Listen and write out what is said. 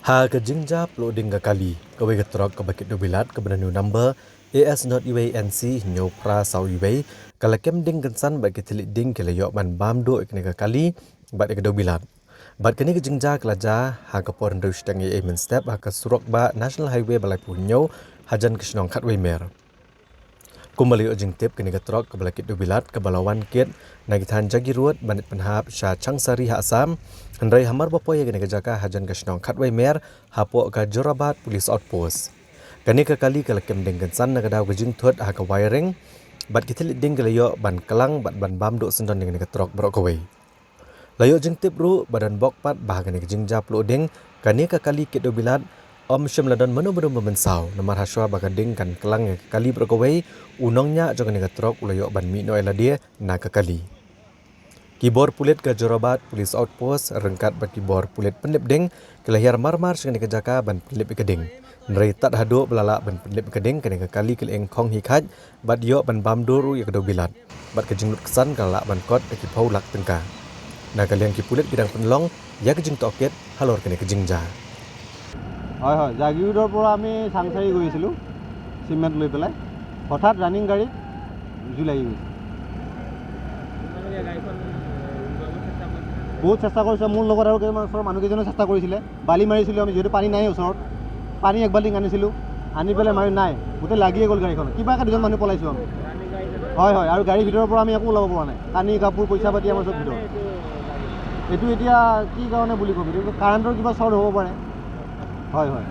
Ha ke jingjap loading ke kali ke we getrok ke bakit dobilat ke benanu number AS not UANC nyo pra sau UA kala kem ding gensan bagi tilik ding ke layok ban bam do ikne ke kali bat ke dobilat bat kini ke jingja kelaja ha ke poren rush tangi amen step ha ke surok ba national highway balai punyo hajan kisnong khatway mer Kumbali ojing tip kini getrok ke balakit dobilat ke balawan kit nagitan jagirut banit penhap sya changsari ha asam hendrai hamar bapoy kini kejaka hajan kasnong khatway mer hapo ke jorabat police outpost kini ke kali ke lekem ding gensan nagadau ke jing thut ha ke wiring bat kitilit ding ke layo ban kelang bat ban bam dok sendon dengan getrok brok kawai layo jing tip ru badan bokpat bah kini ke jing jap loading kini ke kali kit dobilat Om Syamladon menu-menu memensau nomor haswa bagading kan kelang yang kali berkawai unongnya jangan negatrok ulayok ban mi no eladia na kekali. Kibor pulit ke Jorabat Police Outpost rengkat bat kibor pulit penlip ding kelahir marmar dengan kejaka ban penlip keding. Nerai tak haduk belalak ban penlip keding kena kekali keleng kong hikat bat yok ban bam doru ya kedo bilat. Bat kejenglut kesan kalak ban kot ke kipau lak tengka. Na kalian kipulit gidang penlong ya kejeng toket halor kena kejengja. হয় হয় জাগিৰোডৰ পৰা আমি চাংচাৰি গৈছিলোঁ সিমেন্ট লৈ পেলাই হঠাৎ ৰানিং গাড়ী জুই লাগি গৈছে বহুত চেষ্টা কৰিছে মোৰ লগত আৰু কেইটামান ওচৰৰ মানুহকেইজনে চেষ্টা কৰিছিলে বালি মাৰিছিলোঁ আমি যিহেতু পানী নাই ওচৰত পানী এক বাল্টিং আনিছিলোঁ আনি পেলাই মাৰি নাই গোটেই লাগিয়ে গ'ল গাড়ীখন কিবাকৈ দুজন মানুহ পলাইছোঁ আমি হয় হয় আৰু গাড়ীৰ ভিতৰৰ পৰা আমি একো ওলাব পৰা নাই পানী কাপোৰ পইচা পাতি আমাৰ চব ভিতৰত এইটো এতিয়া কি কাৰণে বুলি ক'বি কাৰেণ্টৰ কিবা শ্বৰ্ট হ'ব পাৰে হয় হয়